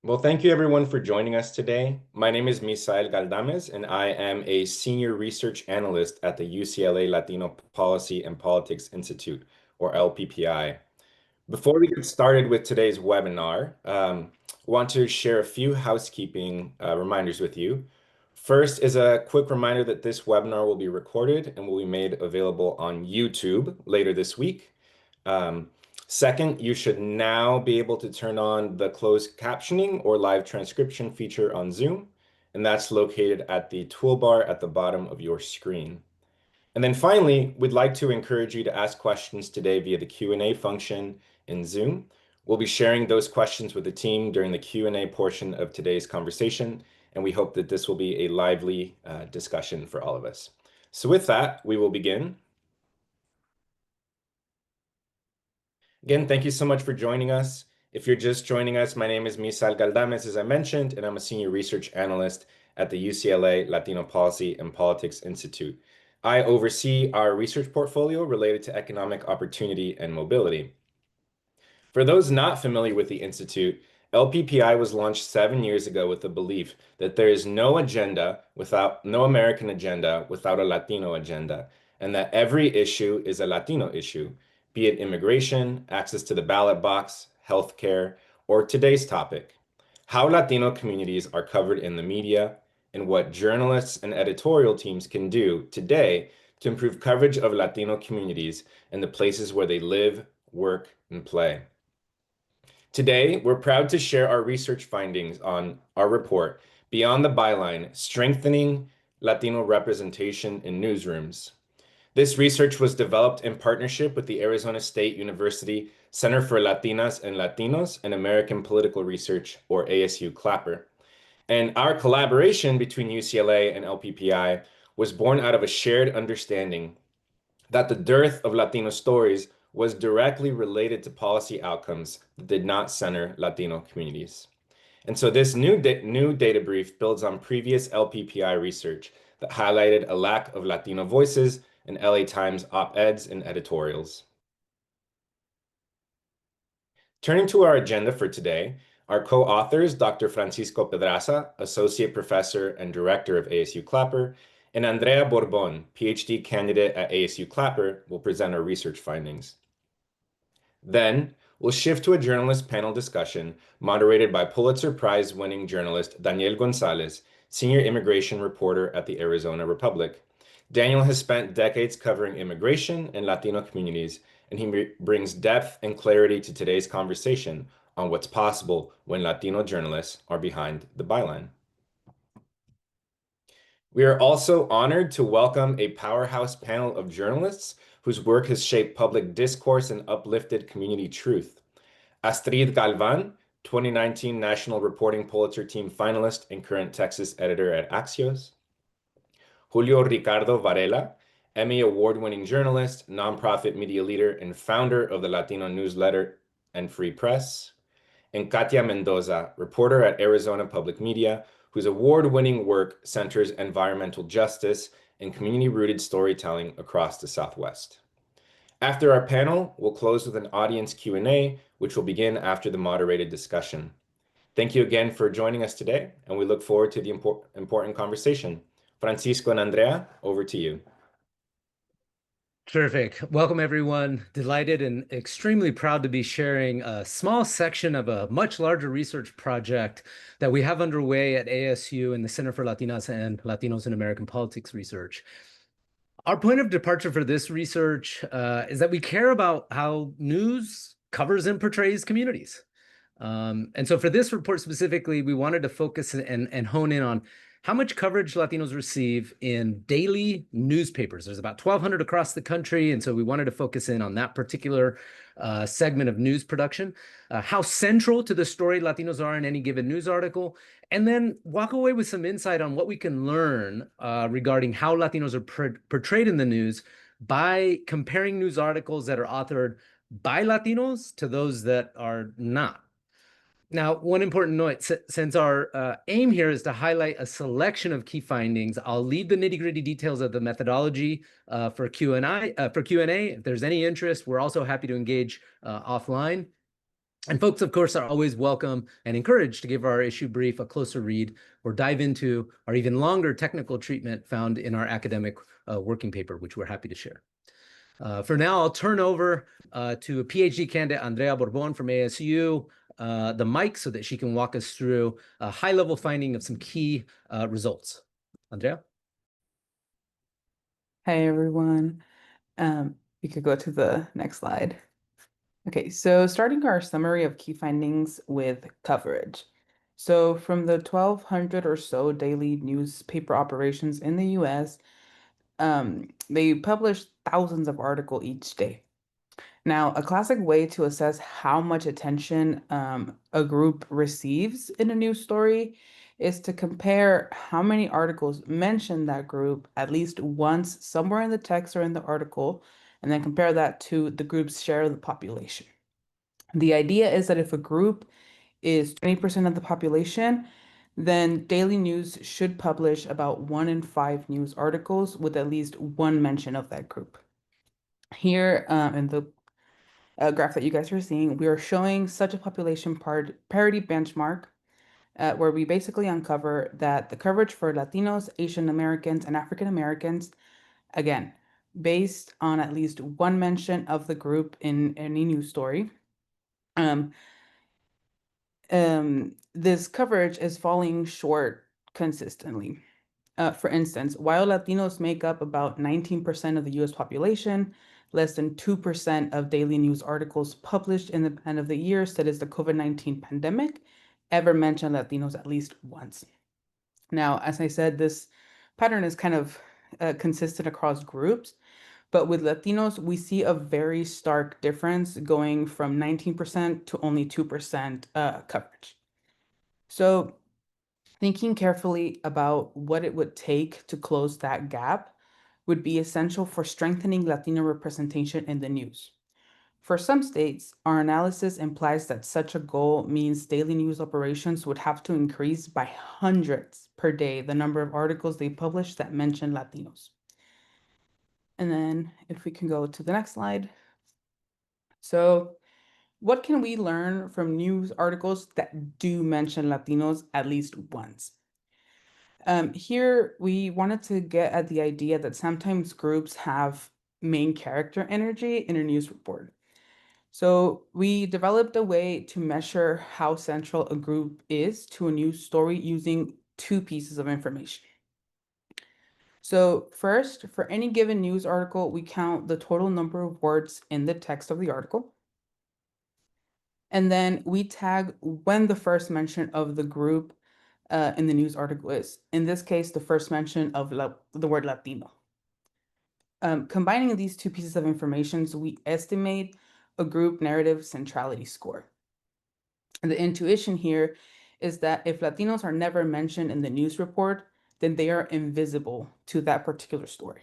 Well, thank you everyone for joining us today. My name is Misael Galdames, and I am a senior research analyst at the UCLA Latino Policy and Politics Institute, or LPPI. Before we get started with today's webinar, I want to share a few housekeeping reminders with you. First is a quick reminder that this webinar will be recorded and will be made available on YouTube later this week. Um, Second, you should now be able to turn on the closed captioning or live transcription feature on Zoom, and that's located at the toolbar at the bottom of your screen. And then finally, we'd like to encourage you to ask questions today via the Q&A function in Zoom. We'll be sharing those questions with the team during the Q&A portion of today's conversation, and we hope that this will be a lively discussion for all of us. So with that, we will begin. Again, thank you so much for joining us. If you're just joining us, my name is Misal Galdames, as I mentioned, and I'm a senior research analyst at the UCLA Latino Policy and Politics Institute. I oversee our research portfolio related to economic opportunity and mobility. For those not familiar with the Institute, LPPI was launched 7 years ago with the belief that there is no American agenda without a Latino agenda, and that every issue is a Latino issue, be it immigration, access to the ballot box, healthcare, or today's topic, how Latino communities are covered in the media, and what journalists and editorial teams can do today to improve coverage of Latino communities in the places where they live, work, and play. Today, we're proud to share our research findings on our report, Beyond the Byline, Strengthening Latino Representation in Newsrooms. This research was developed in partnership with the Arizona State University Center for Latinas and Latinos and American Political Research, or ASU Clapper. And our collaboration between UCLA and LPPI was born out of a shared understanding that the dearth of Latino stories was directly related to policy outcomes that did not center Latino communities. And so this new data brief builds on previous LPPI research that highlighted a lack of Latino voices in LA Times op-eds and editorials. Turning to our agenda for today, our co-authors, Dr. Francisco Pedraza, Associate Professor and Director of ASU Clapper, and Andrea Borbon, PhD candidate at ASU Clapper, will present our research findings. Then, we'll shift to a journalist panel discussion moderated by Pulitzer Prize-winning journalist Daniel Gonzalez, senior immigration reporter at the Arizona Republic. Daniel has spent decades covering immigration and Latino communities, and he brings depth and clarity to today's conversation on what's possible when Latino journalists are behind the byline. We are also honored to welcome a powerhouse panel of journalists whose work has shaped public discourse and uplifted community truth. Astrid Galvan, 2019 National Reporting Pulitzer Team finalist and current Texas editor at Axios. Julio Ricardo Varela, Emmy Award-winning journalist, nonprofit media leader, and founder of the Latino newsletter and Free Press. And Katia Mendoza, reporter at Arizona Public Media, whose award-winning work centers environmental justice and community-rooted storytelling across the Southwest. After our panel, we'll close with an audience Q&A, which will begin after the moderated discussion. Thank you again for joining us today, and we look forward to the important conversation. Francisco and Andrea, over to you. Terrific. Welcome, everyone. Delighted and extremely proud to be sharing a small section of a much larger research project that we have underway at ASU and the Center for Latinas and Latinos in American Politics Research. Our point of departure for this research is that we care about how news covers and portrays communities. And so for this report specifically, we wanted to focus and hone in on how much coverage Latinos receive in daily newspapers. There's about 1,200 across the country, and so we wanted to focus in on that particular segment of news production, how central to the story Latinos are in any given news article, and then walk away with some insight on what we can learn regarding how Latinos are portrayed in the news by comparing news articles that are authored by Latinos to those that are not. Now, one important note, since our aim here is to highlight a selection of key findings, I'll leave the nitty-gritty details of the methodology for Q&A. If there's any interest, we're also happy to engage offline. And folks, of course, are always welcome and encouraged to give our issue brief a closer read or dive into our even longer technical treatment found in our academic working paper, which we're happy to share. For now, I'll turn over to a PhD candidate, Andrea Borbon from ASU, the mic so that she can walk us through a high-level finding of some key results. Andrea? Hi, everyone. We could go to the next slide. Okay, so starting our summary of key findings with coverage. So from the 1,200 or so daily newspaper operations in the US, they publish thousands of articles each day. Now, a classic way to assess how much attention a group receives in a news story is to compare how many articles mention that group at least once somewhere in the text or in the article, and then compare that to the group's share of the population. The idea is that if a group is 20% of the population, then daily news should publish about 1 in 5 news articles with at least one mention of that group. Here in the graph that you guys are seeing, we are showing such a population parity benchmark where we basically uncover that the coverage for Latinos, Asian Americans, and African Americans, again, based on at least one mention of the group in any news story, this coverage is falling short consistently. For instance, while Latinos make up about 19% of the US population, less than 2% of daily news articles published in the end of the year, that is the COVID-19 pandemic, ever mention Latinos at least once. Now, as I said, this pattern is kind of consistent across groups, but with Latinos, we see a very stark difference going from 19% to only 2% coverage. So thinking carefully about what it would take to close that gap would be essential for strengthening Latino representation in the news. For some states, our analysis implies that such a goal means daily news operations would have to increase by hundreds per day the number of articles they publish that mention Latinos. And then if we can go to the next slide. So what can we learn from news articles that do mention Latinos at least once? Here, we wanted to get at the idea that sometimes groups have main character energy in a news report. So we developed a way to measure how central a group is to a news story using two pieces of information. So first, for any given news article, we count the total number of words in the text of the article. And then we tag when the first mention of the group in the news article is. In this case, the first mention of the word Latino. Combining these two pieces of information, so we estimate a group narrative centrality score. And the intuition here is that if Latinos are never mentioned in the news report, then they are invisible to that particular story.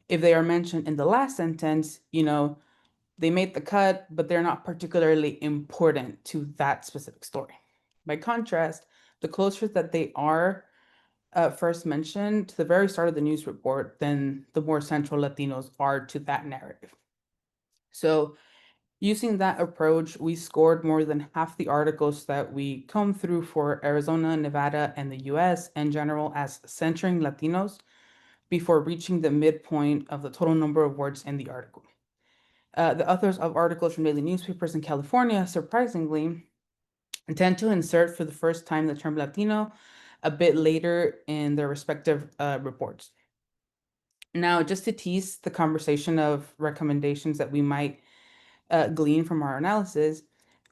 If they are mentioned in the last sentence, they made the cut, but they're not particularly important to that specific story. By contrast, the closer that they are first mentioned to the very start of the news report, then the more central Latinos are to that narrative. So using that approach, we scored more than half the articles that we combed through for Arizona, Nevada, and the US in general as centering Latinos before reaching the midpoint of the total number of words in the article. The authors of articles from daily newspapers in California, surprisingly, tend to insert for the first time the term Latino a bit later in their respective reports. Now, just to tease the conversation of recommendations that we might glean from our analysis,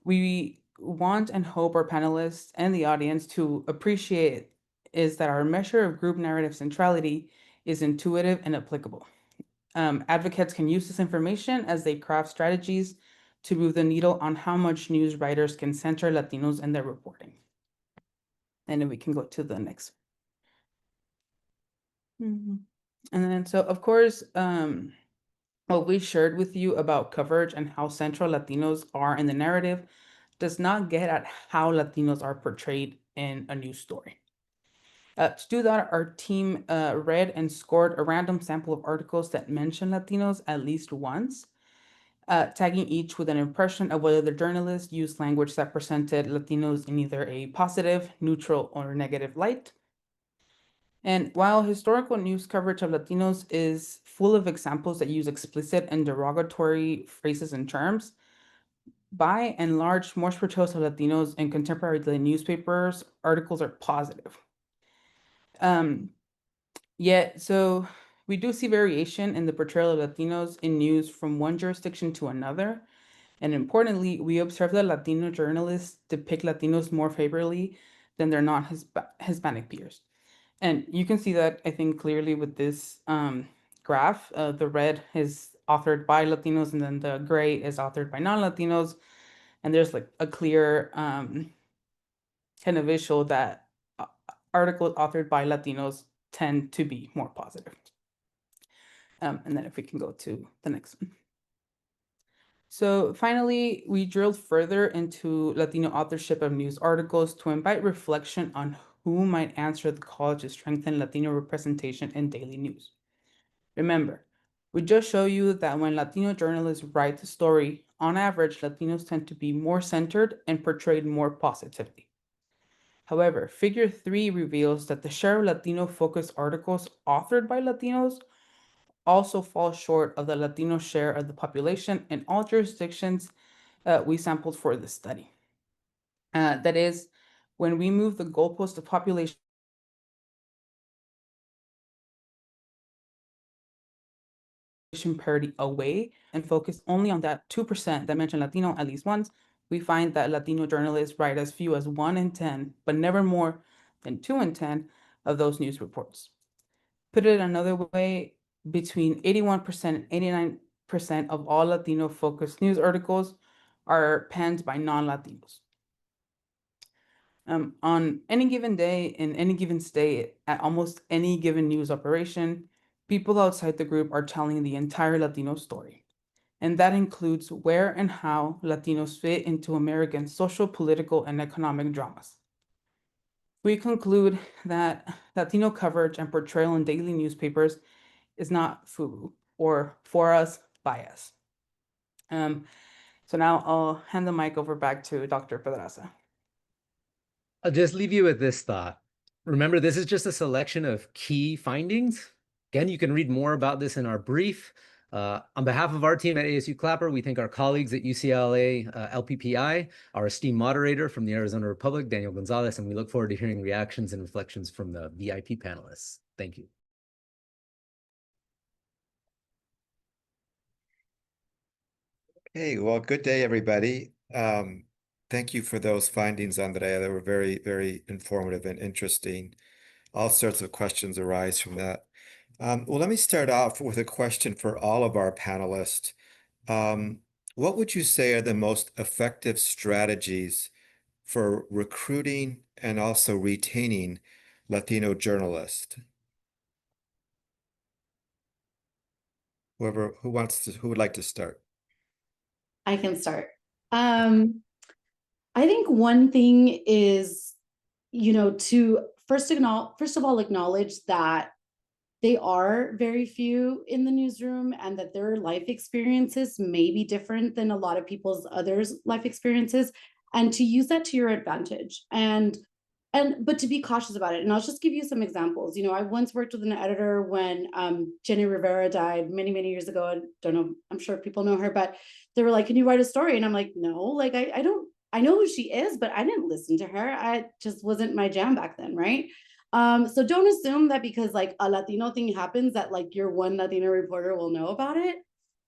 we want and hope our panelists and the audience to appreciate is that our measure of group narrative centrality is intuitive and applicable. Advocates can use this information as they craft strategies to move the needle on how much news writers can center Latinos in their reporting. And then we can go to the next. And then, so of course, what we shared with you about coverage and how central Latinos are in the narrative does not get at how Latinos are portrayed in a news story. To do that, our team read and scored a random sample of articles that mention Latinos at least once. tagging each with an impression of whether the journalist used language that presented Latinos in either a positive, neutral, or negative light. And while historical news coverage of Latinos is full of examples that use explicit and derogatory phrases and terms, by and large, most portrayals of Latinos in contemporary daily newspapers articles are positive. Yet, so we do see variation in the portrayal of Latinos in news from one jurisdiction to another. And importantly, we observe that Latino journalists depict Latinos more favorably than their non-Hispanic peers. And you can see that, I think, clearly with this graph. The red is authored by Latinos, and then the gray is authored by non-Latinos. And there's like a clear kind of visual that articles authored by Latinos tend to be more positive. And then if we can go to the next one. So finally, we drilled further into Latino authorship of news articles to invite reflection on who might answer the call to strengthen Latino representation in daily news. Remember, we just show you that when Latino journalists write the story, on average, Latinos tend to be more centered and portrayed more positively. However, Figure 3 reveals that the share of Latino-focused articles authored by Latinos also falls short of the Latino share of the population in all jurisdictions we sampled for this study. That is, when we move the goalpost of population parity away and focus only on that 2% that mention Latino at least once, we find that Latino journalists write as few as 1 in 10, but never more than 2 in 10 of those news reports. Put it another way, between 81% and 89% of all Latino-focused news articles are penned by non-Latinos. On any given day, in any given state, at almost any given news operation, people outside the group are telling the entire Latino story. And that includes where and how Latinos fit into American social, political, and economic dramas. We conclude that Latino coverage and portrayal in daily newspapers is not FUBU, or for us, by us. So now I'll hand the mic over back to Dr. Pedraza. I'll just leave you with this thought. Remember, this is just a selection of key findings. Again, you can read more about this in our brief. On behalf of our team at ASU Clapper, we thank our colleagues at UCLA LPPI, our esteemed moderator from the Arizona Republic, Daniel Gonzalez, and we look forward to hearing reactions and reflections from the VIP panelists. Thank you. Hey, well, good day, everybody. Thank you for those findings, Andrea. They were very, very informative and interesting. All sorts of questions arise from that. Well, let me start off with a question for all of our panelists. What would you say are the most effective strategies for recruiting and also retaining Latino journalists? Who would like to start? I can start. I think one thing is, to first of all acknowledge that they are very few in the newsroom and that their life experiences may be different than a lot of people's others' life experiences, and to use that to your advantage. But to be cautious about it. And I'll just give you some examples. I once worked with an editor when Jenny Rivera died many, many years ago. I don't know, I'm sure people know her, but they were like, can you write a story? And I'm like, no, like I don't, I know who she is, but I didn't listen to her. I just wasn't my jam back then, right? So don't assume that because like a Latino thing happens that like your one Latino reporter will know about it.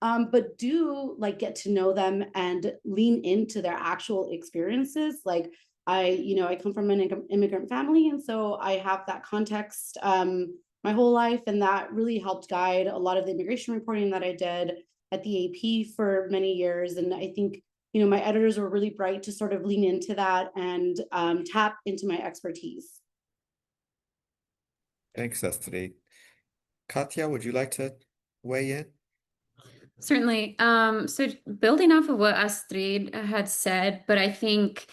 But do like get to know them and lean into their actual experiences. Like I come from an immigrant family, and so I have that context my whole life, and that really helped guide a lot of the immigration reporting that I did at the AP for many years. And I think my editors were really bright to sort of lean into that and tap into my expertise. Thanks, Astrid. Katya, would you like to weigh in? Certainly. So building off of what Astrid had said, but I think,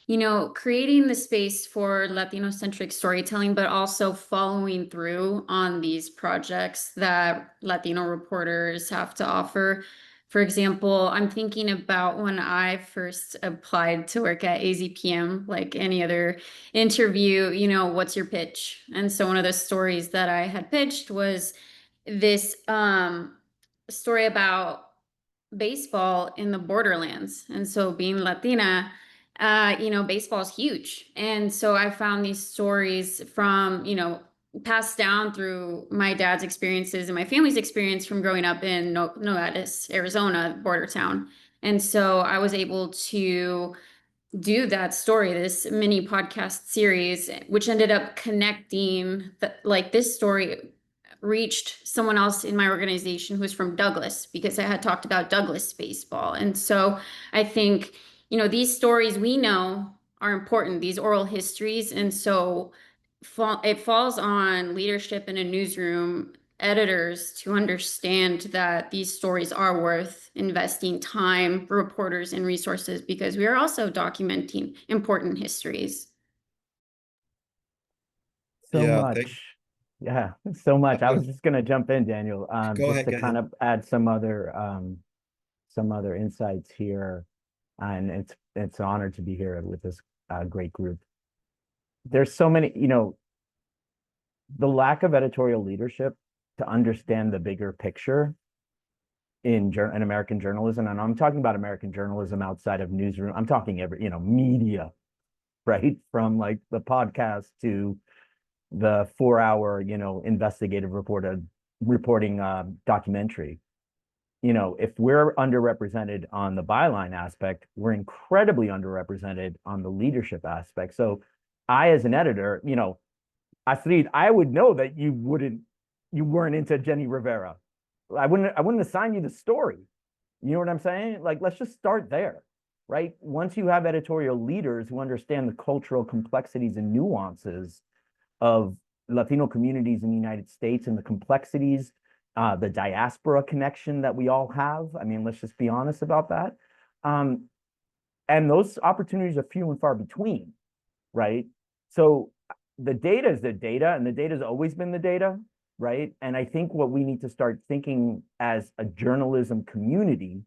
creating the space for Latino-centric storytelling, but also following through on these projects that Latino reporters have to offer. For example, I'm thinking about when I first applied to work at AZPM, like any other interview, what's your pitch? And so one of the stories that I had pitched was this story about baseball in the borderlands. And so being Latina, baseball is huge. And so I found these stories from, passed down through my dad's experiences and my family's experience from growing up in Nogales, Arizona, border town. And so I was able to do that story, this mini podcast series, which ended up connecting this story reached someone else in my organization who's from Douglas, because I had talked about Douglas baseball. And so I think, these stories we know are important, these oral histories. And so it falls on leadership in a newsroom, editors, to understand that these stories are worth investing time, reporters, and resources, because we are also documenting important histories. So Yeah, much. Yeah, so much. I Uh, was just gonna jump in, Daniel, Go just ahead, to go kind ahead. of add some other insights here. And it's an honor to be here with this great group. There's so many, the lack of editorial leadership to understand the bigger picture in American journalism, and I'm talking about American journalism outside of newsroom. I'm talking media, right? From like the podcast to the 4 hour, investigative reporting documentary. If we're underrepresented on the byline aspect, we're incredibly underrepresented on the leadership aspect. So I, as an editor, Astrid, I would know that you weren't into Jenny Rivera. I wouldn't assign you the story. You know what I'm saying? Like, let's just start there, right? Once you have editorial leaders who understand the cultural complexities and nuances of Latino communities in the United States and the complexities, the diaspora connection that we all have. I mean, let's just be honest about that. And those opportunities are few and far between, right? So the data is the data, and the data has always been the data, right? And I think what we need to start thinking as a journalism community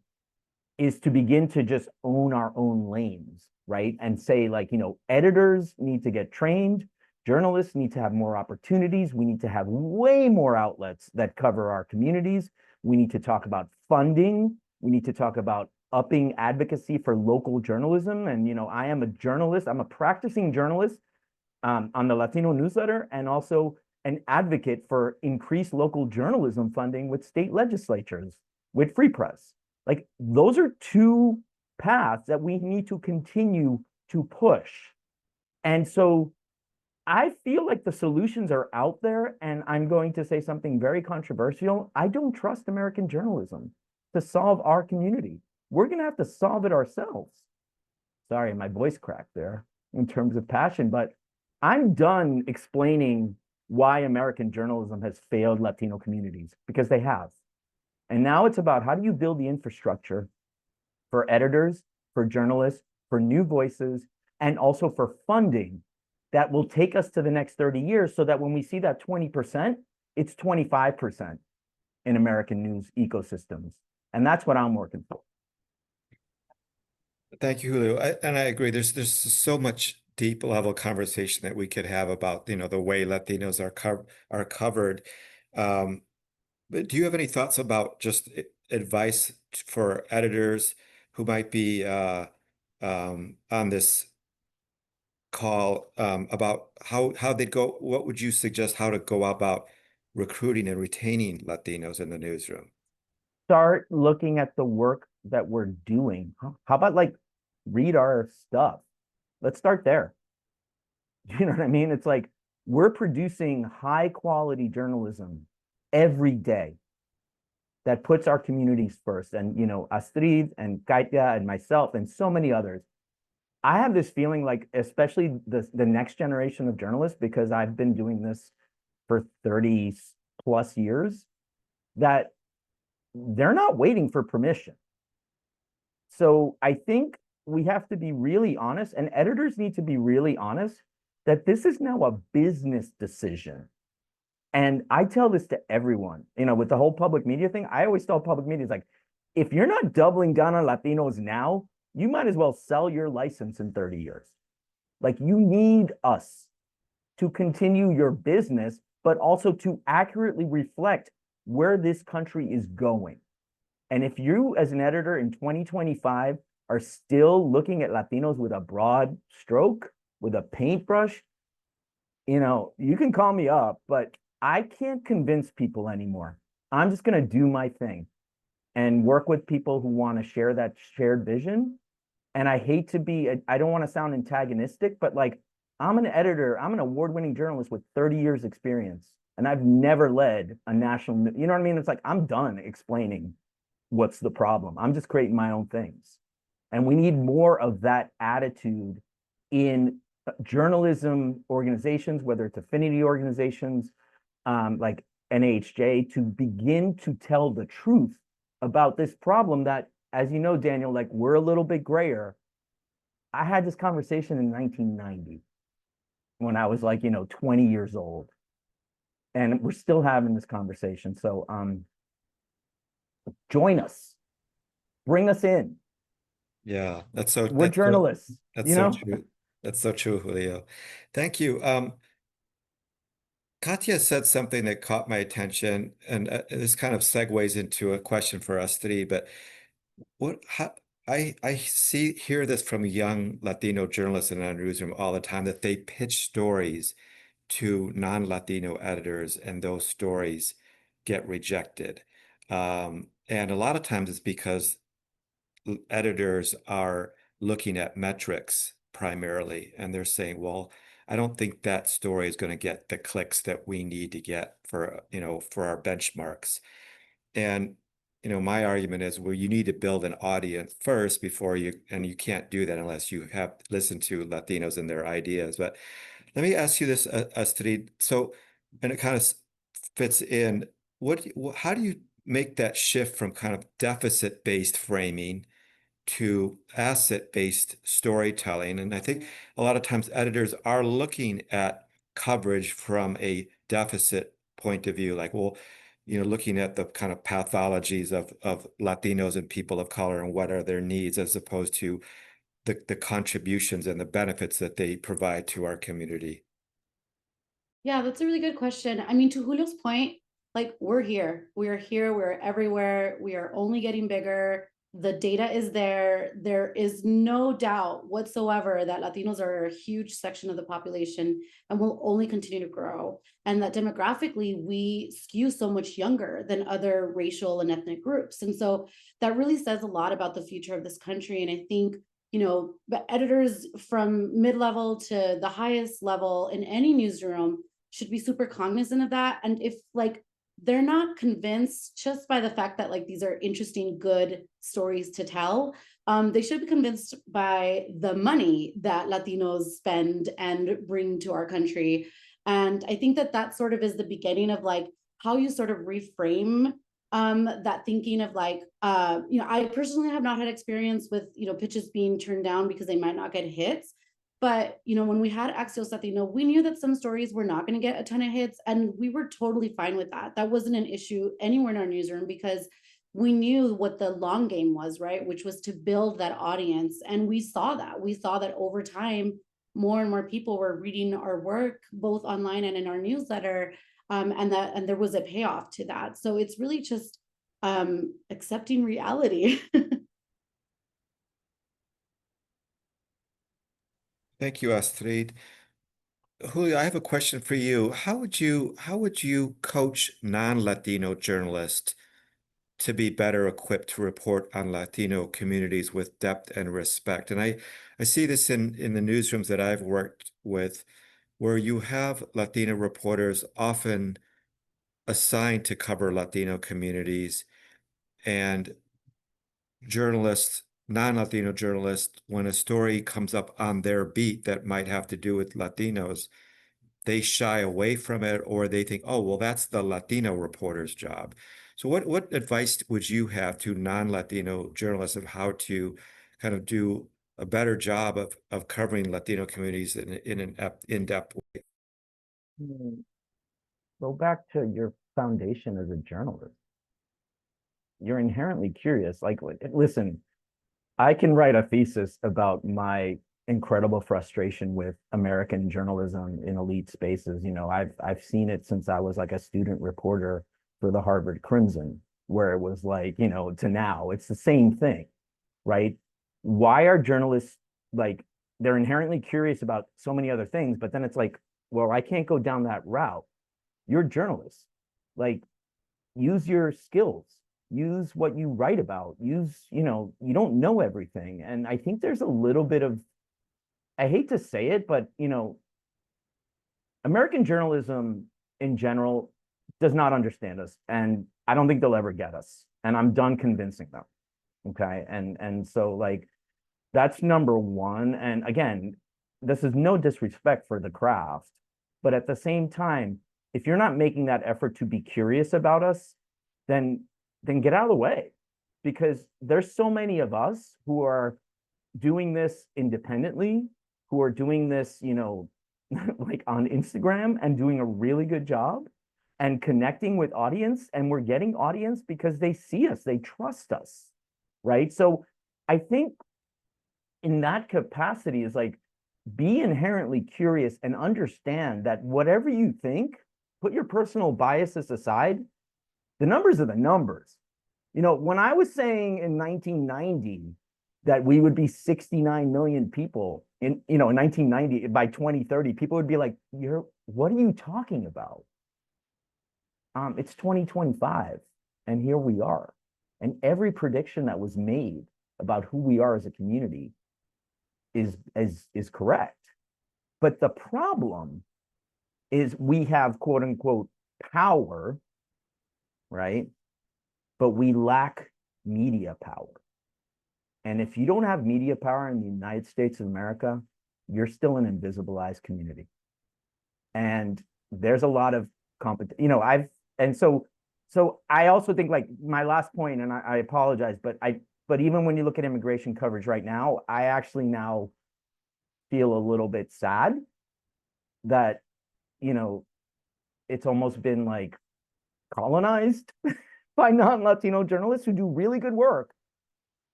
is to begin to just own our own lanes, right? And say, like, editors need to get trained, journalists need to have more opportunities, we need to have way more outlets that cover our communities, we need to talk about funding, we need to talk about upping advocacy for local journalism. And I am a journalist, I'm a practicing journalist on the Latino newsletter, and also an advocate for increased local journalism funding with state legislatures, with free press. Like, those are two paths that we need to continue to push. And so I feel like the solutions are out there, and I'm going to say something very controversial. I don't trust American journalism to solve our community. We're going to have to solve it ourselves. Sorry, my voice cracked there in terms of passion, but I'm done explaining why American journalism has failed Latino communities, because they have. And now it's about, how do you build the infrastructure for editors, for journalists, for new voices, and also for funding that will take us to the next 30 years, so that when we see that 20%, it's 25% in American news ecosystems. And that's what I'm working for. Thank you, Julio. And I agree. There's so much deep level conversation that we could have about, the way Latinos are covered. But do you have any thoughts about just advice for editors who might be on this call, about how they go? What would you suggest how to go about recruiting and retaining Latinos in the newsroom? Start looking at the work that we're doing. How about, like, read our stuff? Let's start there. You know what I mean? It's like, we're producing high quality journalism every day that puts our communities first. And, Astrid and Katia and myself and so many others, I have this feeling like, especially the next generation of journalists, because I've been doing this for 30 plus years, that they're not waiting for permission. So I think we have to be really honest, and editors need to be really honest, that this is now a business decision. And I tell this to everyone, with the whole public media thing. I always tell public media, it's like, if you're not doubling down on Latinos now, you might as well sell your license in 30 years. Like, you need us to continue your business, but also to accurately reflect where this country is going. And if you, as an editor in 2025, are still looking at Latinos with a broad stroke, with a paintbrush, you can call me up, but I can't convince people anymore. I'm just going to do my thing and work with people who want to share that shared vision. And I hate to be, I don't want to sound antagonistic, but like, I'm an editor, I'm an award-winning journalist with 30 years experience, and I've never led a national, you know what I mean? It's like, I'm done explaining what's the problem. I'm just creating my own things. And we need more of that attitude in journalism organizations, whether it's affinity organizations, like NAHJ, to begin to tell the truth about this problem that, as you know, Daniel, like, we're a little bit grayer. I had this conversation in 1990 when I was like, 20 years old. And we're still having this conversation. So join us. Bring us in. Yeah, We're journalists. That's so true. That's so true, Julio. Thank you. Katya said something that caught my attention, and this kind of segues into a question for us three. But I hear this from young Latino journalists in our newsroom all the time, that they pitch stories to non-Latino editors, and those stories get rejected. And a lot of times it's because editors are looking at metrics primarily, and they're saying, well, I don't think that story is going to get the clicks that we need to get for our benchmarks. And my argument is, well, you need to build an audience first and you can't do that unless you have listened to Latinos and their ideas. But let me ask you this, Astrid. So, and it kind of fits in. How do you make that shift from kind of deficit-based framing to asset-based storytelling? And I think a lot of times editors are looking at coverage from a deficit point of view, like, well, looking at the kind of pathologies of Latinos and people of color and what are their needs, as opposed to the contributions and the benefits that they provide to our community. Yeah, that's a really good question. I mean, to Julio's point, like, we're here, we're everywhere. We are only getting bigger. The data is there. There is no doubt whatsoever that Latinos are a huge section of the population and will only continue to grow. And that demographically, we skew so much younger than other racial and ethnic groups. And so that really says a lot about the future of this country. And I think, the editors from mid-level to the highest level in any newsroom should be super cognizant of that. And if they're not convinced just by the fact that these are interesting, good stories to tell, they should be convinced by the money that Latinos spend and bring to our country. And I think that sort of is the beginning of how you sort of reframe that thinking of I personally have not had experience with pitches being turned down because they might not get hits. But when we had Axios Latino, we knew that some stories were not going to get a ton of hits, and we were totally fine with that. That wasn't an issue anywhere in our newsroom because we knew what the long game was, right? Which was to build that audience. And we saw that over time, more and more people were reading our work, both online and in our newsletter. And there was a payoff to that. So it's really just accepting reality. Thank you, Astrid. Julio, I have a question for you. How would you coach non-Latino journalists to be better equipped to report on Latino communities with depth and respect? And I see this in the newsrooms that I've worked with, where you have Latino reporters often assigned to cover Latino communities, and non-Latino journalists, when a story comes up on their beat that might have to do with Latinos, they shy away from it, or they think, oh, well, that's the Latino reporter's job. So what advice would you have to non-Latino journalists of how to kind of do a better job of covering Latino communities in an in-depth way? Go back to your foundation as a journalist. you're inherently curious. Like, listen, I can write a thesis about my incredible frustration with American journalism in elite spaces. You know, I've seen it since I was like a student reporter for the Harvard Crimson, where it was like, you know, to now, it's the same thing, right? Why are journalists like, they're inherently curious about so many other things, but then it's like, well, I can't go down that route. You're a journalist. Like, use your skills, use what you write about, use, you know, you don't know everything. And I think there's a little bit of, I hate to say it, but, you know, American journalism in general does not understand us. And I don't think they'll ever get us. And I'm done convincing them. Okay. And so like, that's number one. And again, this is no disrespect for the craft, but at the same time, if you're not making that effort to be curious about us, then get out of the way, because there's so many of us who are doing this independently, who are doing this, you know, like on Instagram and doing a really good job and connecting with audience, and we're getting audience because they see us, they trust us, right? So I think in that capacity is like, be inherently curious and understand that whatever you think, put your personal biases aside, the numbers are the numbers. You know, when I was saying in 1990 that we would be 69 million people in, you know, in 1990, by 2030, people would be like, what are you talking about? It's 2025 and here we are. And every prediction that was made about who we are as a community is correct. But the problem is we have quote unquote power, right? But we lack media power. And if you don't have media power in the United States of America, you're still an invisibilized community. And there's a lot of competition, you know, so I also think, like, my last point, and I apologize, but even when you look at immigration coverage right now, I actually now feel a little bit sad that, you know, it's almost been like colonized by non-Latino journalists who do really good work.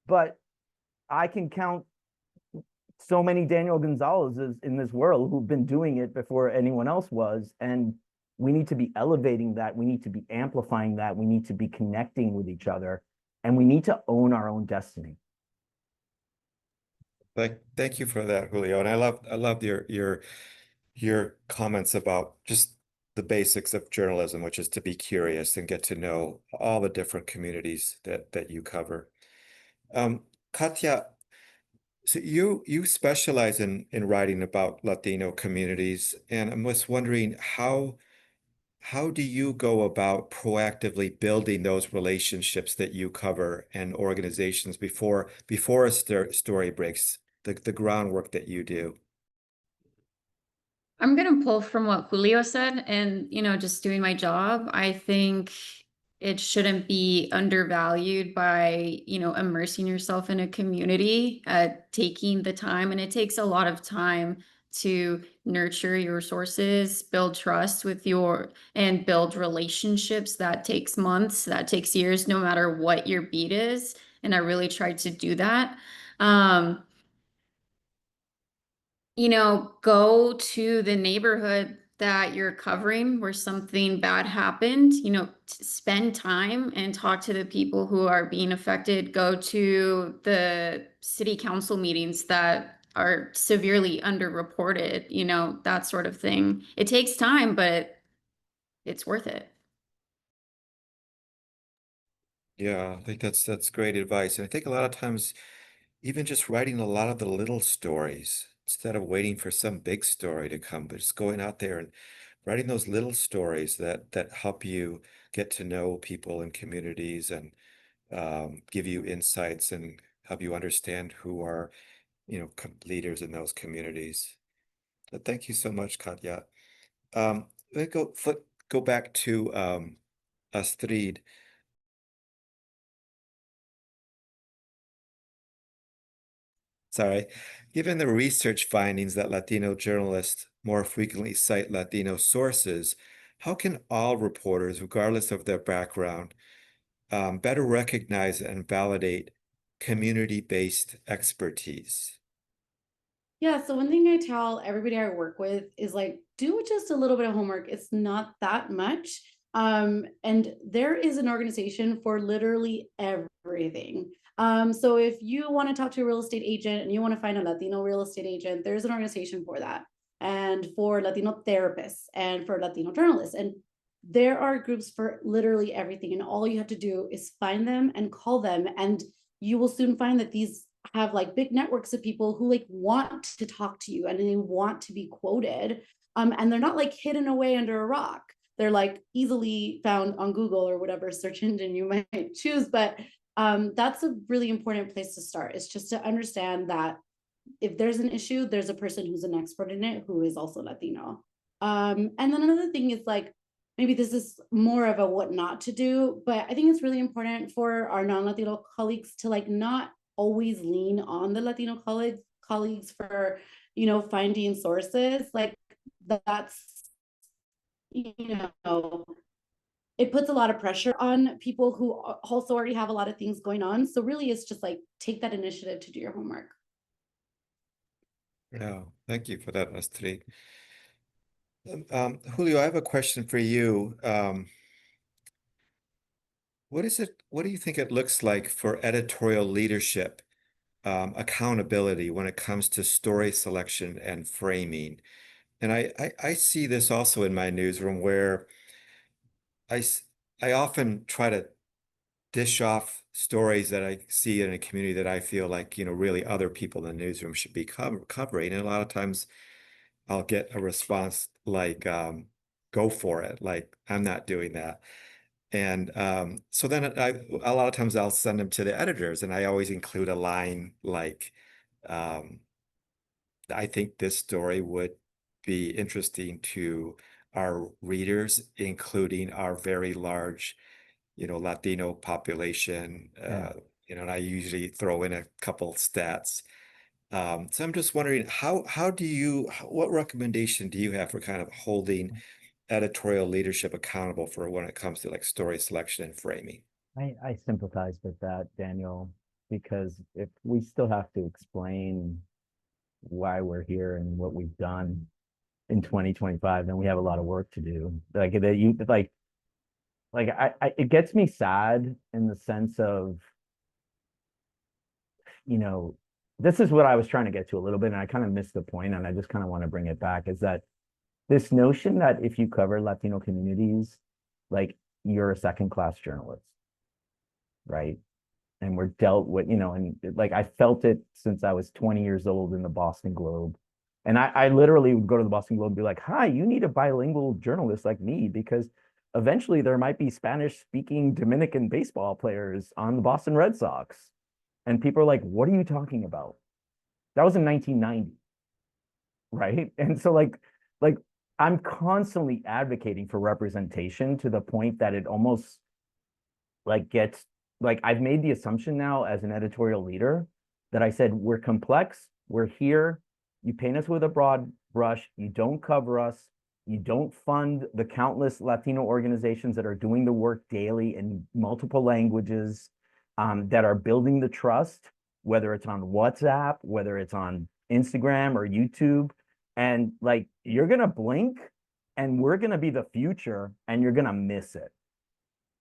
But I can count so many Daniel Gonzalez's in this world who've been doing it before anyone else was. And we need to be elevating that. We need to be amplifying that. We need to be connecting with each other. And we need to own our own destiny. Thank you for that, Julio. And I loved your comments about just the basics of journalism, which is to be curious and get to know all the different communities that you cover. Katya, so you specialize in writing about Latino communities, and I'm just wondering how do you go about proactively building those relationships that you cover and organizations before a story breaks, the groundwork that you do? I'm gonna pull from what Julio said, and just doing my job. I think it shouldn't be undervalued by immersing yourself in a community, taking the time, and it takes a lot of time to nurture your sources, build trust and build relationships. That takes months, that takes years, no matter what your beat is. And I really tried to do that. Go to the neighborhood that you're covering where something bad happened, spend time and talk to the people who are being affected. Go to the city council meetings that are severely underreported, that sort of thing. It takes time, but it's worth it. Yeah, I think that's great advice. And I think a lot of times, even just writing a lot of the little stories instead of waiting for some big story to come, but just going out there and writing those little stories that help you get to know people and communities and give you insights and help you understand who are, leaders in those communities. So thank you so much, Katya. Let go back to Astrid. Sorry. Given the research findings that Latino journalists more frequently cite Latino sources, how can all reporters, regardless of their background, better recognize and validate community-based expertise? Yeah, so one thing I tell everybody I work with is like, do just a little bit of homework. It's not that much. And there is an organization for literally everything. So if you want to talk to a real estate agent and you want to find a Latino real estate agent, there's an organization for that, and for Latino therapists and for Latino journalists. And there are groups for literally everything. And all you have to do is find them and call them. And you will soon find that these have like big networks of people who like want to talk to you and they want to be quoted. And they're not like hidden away under a rock. They're like easily found on Google or whatever search engine you might choose. But that's a really important place to start. It's just to understand that if there's an issue, there's a person who's an expert in it who is also Latino. And then another thing is like, maybe this is more of a what not to do, but I think it's really important for our non-Latino colleagues to like not always lean on the Latino colleagues for, finding sources. Like that's, it puts a lot of pressure on people who also already have a lot of things going on. So really it's just like, take that initiative to do your homework. Yeah, thank you for that, Astrid. Julio, I have a question for you. What do you think it looks like for editorial leadership, accountability when it comes to story selection and framing? And I see this also in my newsroom where I often try to dish off stories that I see in a community that I feel like, really other people in the newsroom should be covering. And a lot of times I'll get a response like, go for it. Like, I'm not doing that. And so then a lot of times I'll send them to the editors, and I always include a line like, I think this story would be interesting to our readers, including our very large, Latino population. Yeah. And I usually throw in a couple stats. So I'm just wondering, what recommendation do you have for kind of holding editorial leadership accountable for when it comes to like story selection and framing? I sympathize with that, Daniel, because if we still have to explain why we're here and what we've done in 2025, then we have a lot of work to do. Like that you like it gets me sad in the sense of, this is what I was trying to get to a little bit, and I kind of missed the point, and I just kind of want to bring it back, is that this notion that if you cover Latino communities, like you're a second-class journalist, right? And we're dealt with, and like I felt it since I was 20 years old in the Boston Globe. And I literally would go to the Boston Globe and be like, hi, you need a bilingual journalist like me, because eventually there might be Spanish-speaking Dominican baseball players on the Boston Red Sox. And people are like, what are you talking about? That was in 1990, right? And so like I'm constantly advocating for representation to the point that it almost like gets like I've made the assumption now as an editorial leader that I said, we're complex, we're here, you paint us with a broad brush, you don't cover us, you don't fund the countless Latino organizations that are doing the work daily in multiple languages, that are building the trust, whether it's on WhatsApp, whether it's on Instagram or YouTube. And like, you're going to blink and we're going to be the future and you're going to miss it.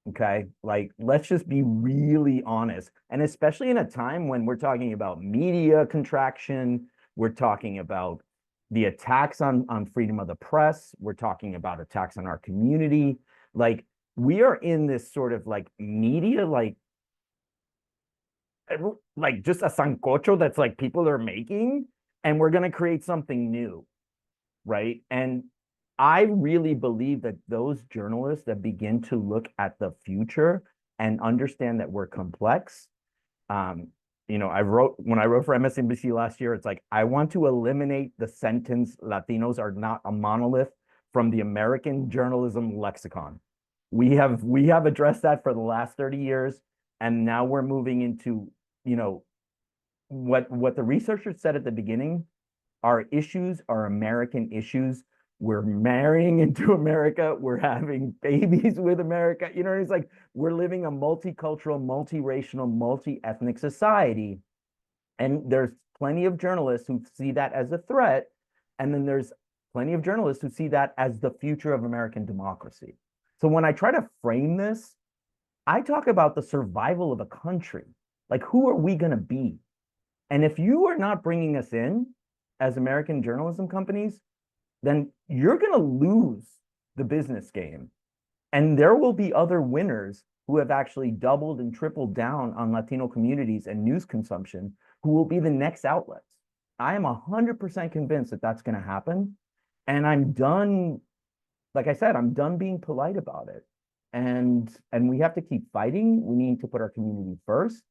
Okay. Like, let's just be really honest. And especially in a time when we're talking about media contraction, we're talking about the attacks on freedom of the press, we're talking about attacks on our community. Like, we are in this sort of like media, like just a sancocho that's like people are making, and we're going to create something new, right? And I really believe that those journalists that begin to look at the future and understand that we're complex, when I wrote for MSNBC last year, it's like, I want to eliminate the sentence, Latinos are not a monolith, from the American journalism lexicon. We have addressed that for the last 30 years. And now we're moving into, what the researchers said at the beginning, our issues are American issues. we're marrying into America, we're having babies with America. You know, it's like we're living a multicultural, multiracial, multi-ethnic society. And there's plenty of journalists who see that as a threat. And then there's plenty of journalists who see that as the future of American democracy. So when I try to frame this, I talk about the survival of a country. Like, who are we going to be? And if you are not bringing us in as American journalism companies, then you're going to lose the business game. And there will be other winners who have actually doubled and tripled down on Latino communities and news consumption, who will be the next outlets. I am 100% convinced that that's going to happen. And I'm done, like I said, I'm done being polite about it. And we have to keep fighting. We need to put our community first.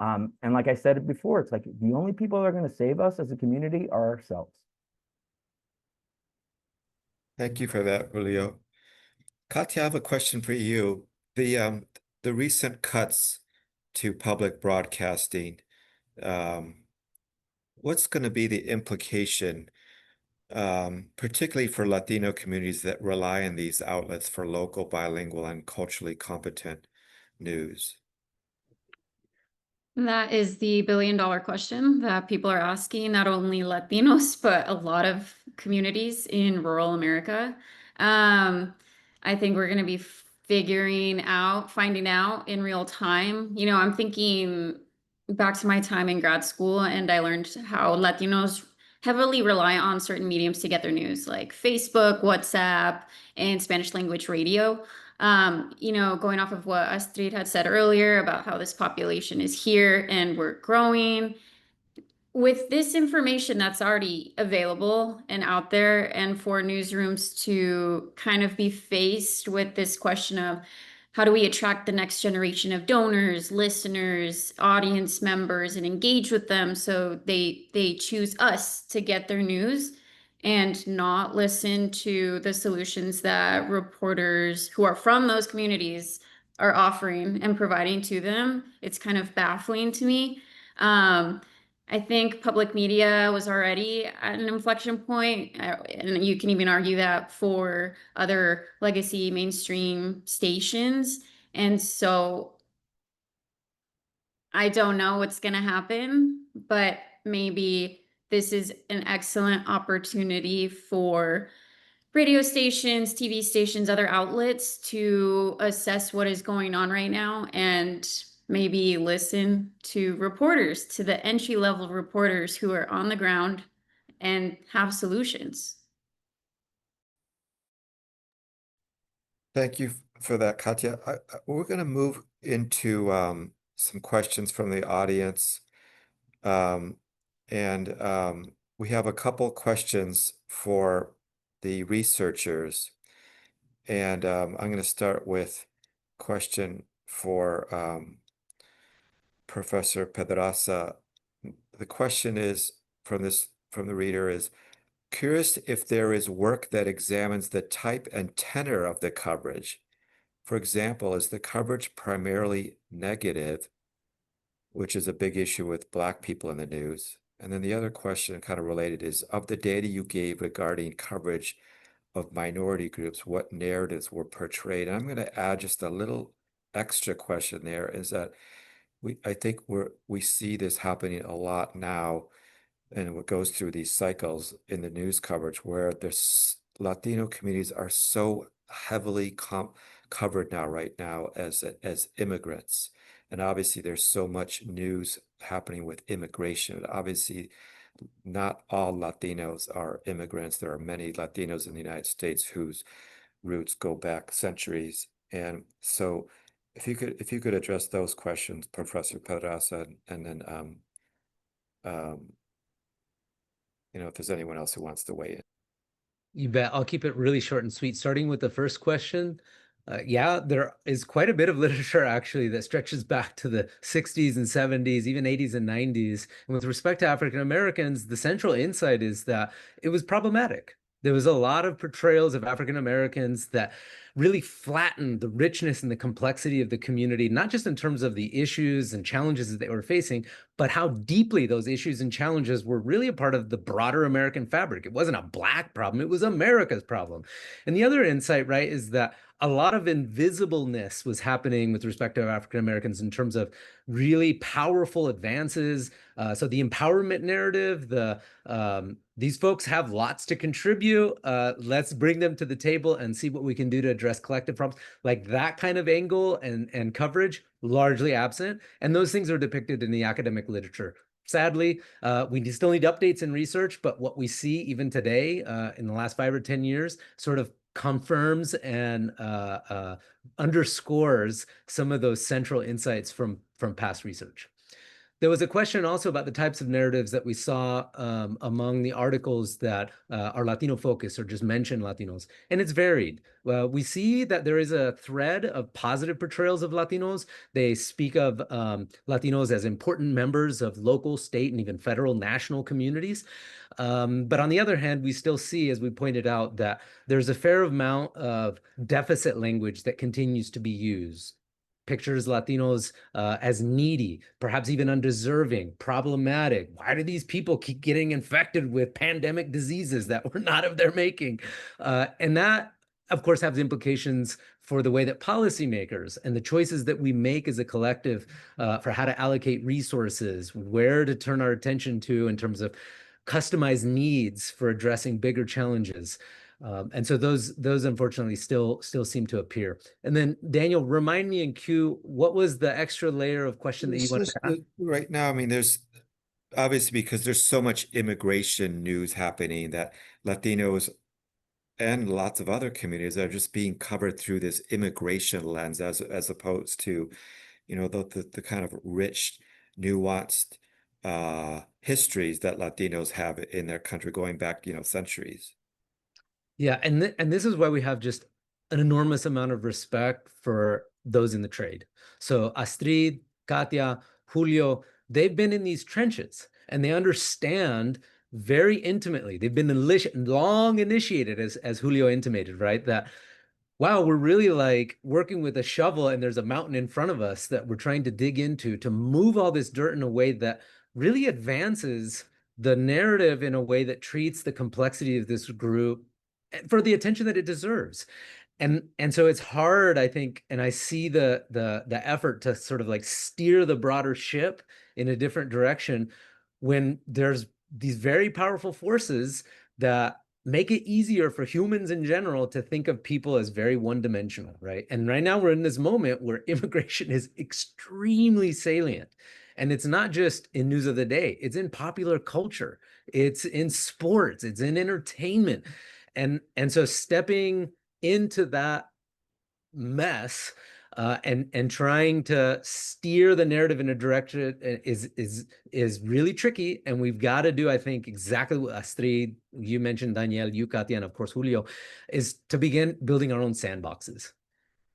And like I said before, it's like the only people that are going to save us as a community are ourselves. Thank you for that, Julio. Katya, I have a question for you. The recent cuts to public broadcasting, what's going to be the implication, particularly for Latino communities that rely on these outlets for local, bilingual, and culturally competent news? That is the billion-dollar question that people are asking, not only Latinos, but a lot of communities in rural America. I think we're going to be finding out in real time. You know, I'm thinking back to my time in grad school, and I learned how Latinos heavily rely on certain mediums to get their news, like Facebook, WhatsApp, and Spanish language radio. You know, going off of what Astrid had said earlier about how this population is here and we're growing. With this information that's already available and out there, and for newsrooms to kind of be faced with this question of how do we attract the next generation of donors, listeners, audience members, and engage with them so they choose us to get their news and not listen to the solutions that reporters who are from those communities are offering and providing to them. It's kind of baffling to me. I think public media was already at an inflection point, and you can even argue that for other legacy mainstream stations. And so I don't know what's going to happen, but maybe this is an excellent opportunity for radio stations, TV stations, other outlets to assess what is going on right now and maybe listen to reporters, to the entry-level reporters who are on the ground and have solutions. Thank you for that, Katya. We're going to move into some questions from the audience. We have a couple questions for the researchers. And I'm going to start with a question for Professor Pedraza. The question is from the reader is, curious if there is work that examines the type and tenor of the coverage. For example, is the coverage primarily negative, which is a big issue with Black people in the news? And then the other question kind of related is, of the data you gave regarding coverage of minority groups, what narratives were portrayed? And I'm going to add just a little extra question there, is that I think we see this happening a lot now, and what goes through these cycles in the news coverage where there's Latino communities are so heavily covered right now as immigrants. And obviously there's so much news happening with immigration. Obviously, not all Latinos are immigrants. There are many Latinos in the United States whose roots go back centuries. And so if you could address those questions, Professor Pedraza, and then if there's anyone else who wants to weigh in. You bet. I'll keep it really short and sweet, starting with the first question. Yeah, there is quite a bit of literature actually that stretches back to the 60s and 70s, even 80s and 90s. And with respect to African Americans, the central insight is that it was problematic. There was a lot of portrayals of African Americans that really flattened the richness and the complexity of the community, not just in terms of the issues and challenges that they were facing, but how deeply those issues and challenges were really a part of the broader American fabric. It wasn't a Black problem, it was America's problem. And the other insight, right, is that a lot of invisibleness was happening with respect to African Americans in terms of really powerful advances. So the empowerment narrative, these folks have lots to contribute. Let's bring them to the table and see what we can do to address collective problems. Like that kind of angle and coverage, largely absent. And those things are depicted in the academic literature. Sadly, we still need updates in research, but what we see even today in the last 5 or 10 years sort of confirms and underscores some of those central insights from past research. There was a question also about the types of narratives that we saw among the articles that are Latino focused or just mention Latinos, and it's varied. We see that there is a thread of positive portrayals of Latinos. They speak of Latinos as important members of local, state, and even federal, national communities. But on the other hand, we still see, as we pointed out, that there's a fair amount of deficit language that continues to be used. Pictures Latinos as needy, perhaps even undeserving, problematic. Why do these people keep getting infected with pandemic diseases that were not of their making? And that, of course, has implications for the way that policymakers and the choices that we make as a collective for how to allocate resources, where to turn our attention to in terms of customized needs for addressing bigger challenges. And so those unfortunately still seem to appear. And then Daniel, remind me in Q, what was the extra layer of question that you wanted to ask? Right now, I mean, there's obviously because there's so much immigration news happening that Latinos and lots of other communities are just being covered through this immigration lens as opposed to, you know, the kind of rich, nuanced histories that Latinos have in their country going back, you know, centuries. Yeah, and this is why we have just an enormous amount of respect for those in the trade. So Astrid, Katia, Julio, they've been in these trenches and they understand very intimately. They've been long initiated, as Julio intimated, right? That, wow, we're really like working with a shovel and there's a mountain in front of us that we're trying to dig into to move all this dirt in a way that really advances the narrative in a way that treats the complexity of this group for the attention that it deserves. And so it's hard, I think, and I see the effort to sort of like steer the broader ship in a different direction when there's these very powerful forces that make it easier for humans in general to think of people as very one-dimensional, right? And right now we're in this moment where immigration is extremely salient. And it's not just in news of the day, it's in popular culture, it's in sports, it's in entertainment. And so stepping into that mess and trying to steer the narrative in a direction is really tricky. And we've got to do, I think, exactly what Astrid, you mentioned, Daniel, you, Katia, and of course, Julio, is to begin building our own sandboxes.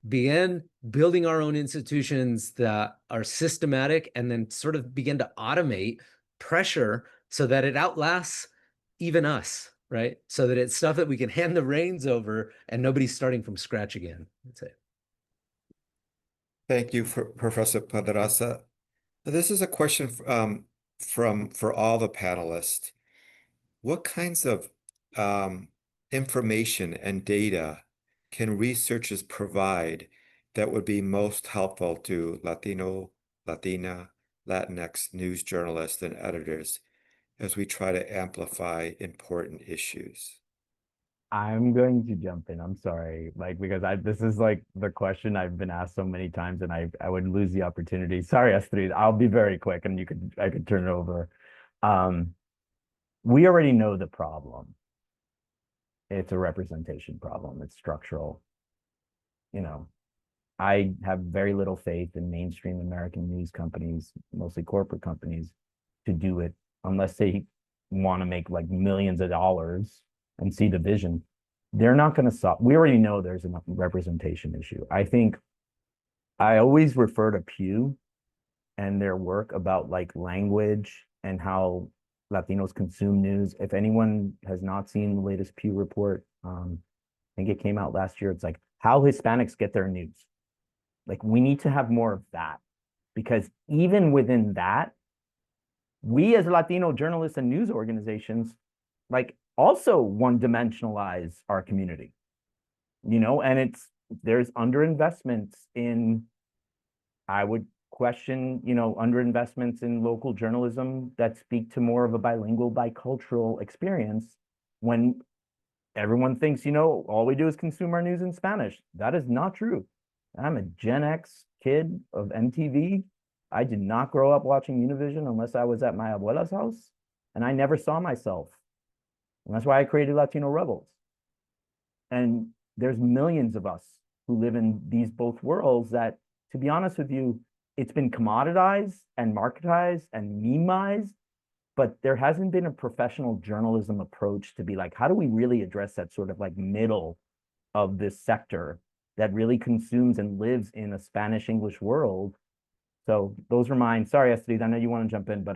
Begin building our own institutions that are systematic and then sort of begin to automate pressure so that it outlasts even us, right? So that it's stuff that we can hand the reins over and nobody's starting from scratch again. That's it. Thank you, Professor Pedraza. This is a question for all the panelists. What kinds of information and data can researchers provide that would be most helpful to Latino, Latina, Latinx news journalists and editors as we try to amplify important issues? I'm going to jump in. I'm sorry, like because this is like the question I've been asked so many times, and I would lose the opportunity. Sorry, Astrid. I'll be very quick, and I could turn it over. We already know the problem. It's a representation problem. It's structural. You know, I have very little faith in mainstream American news companies, mostly corporate companies, to do it unless they want to make like millions of dollars and see the vision. They're not going to solve. We already know there's a representation issue. I think I always refer to Pew and their work about like language and how Latinos consume news. If anyone has not seen the latest Pew report, I think it came out last year. It's like how Hispanics get their news. Like we need to have more of that, because even within that, we as Latino journalists and news organizations, like, also one-dimensionalize our community, and there's underinvestments in, I would question, underinvestments in local journalism that speak to more of a bilingual, bicultural experience when everyone thinks, all we do is consume our news in Spanish. That is not true. I'm a Gen X kid of MTV. I did not grow up watching Univision unless I was at my abuela's house, and I never saw myself. And that's why I created Latino Rebels. And there's millions of us who live in these both worlds that, to be honest with you, it's been commoditized and marketized and memized, but there hasn't been a professional journalism approach to be like, how do we really address that sort of like middle of this sector that really consumes and lives in a Spanish English world? So those are mine. Sorry, Astrid, I know you want to jump in, but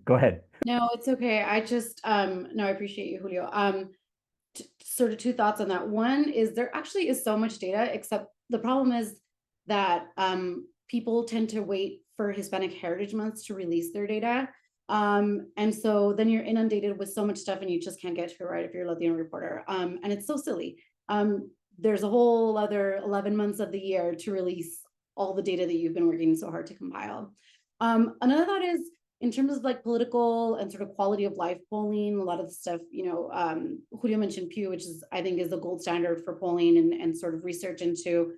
go ahead. No, it's okay. I just no, I appreciate you, Julio. Sort of two thoughts on that. One is there actually is so much data, except the problem is that people tend to wait for Hispanic Heritage Months to release their data. And so then you're inundated with so much stuff and you just can't get to it right if you're a Latino reporter. And it's so silly. There's a whole other 11 months of the year to release all the data that you've been working so hard to compile. Another thought is, in terms of like political and sort of quality of life polling, a lot of the stuff, Julio mentioned Pew, which is, I think, is the gold standard for polling and sort of research into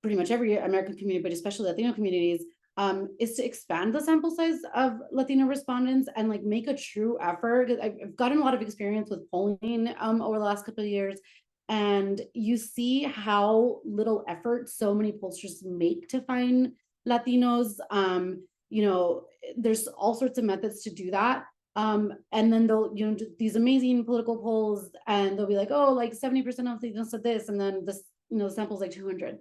pretty much every American community, but especially Latino communities, is to expand the sample size of Latino respondents and like make a true effort. I've gotten a lot of experience with polling over the last couple of years, and you see how little effort so many pollsters make to find Latinos. There's all sorts of methods to do that. And then they'll, do these amazing political polls, and they'll be like, oh, like 70% of Latinos said this, and then this, the sample's like 200.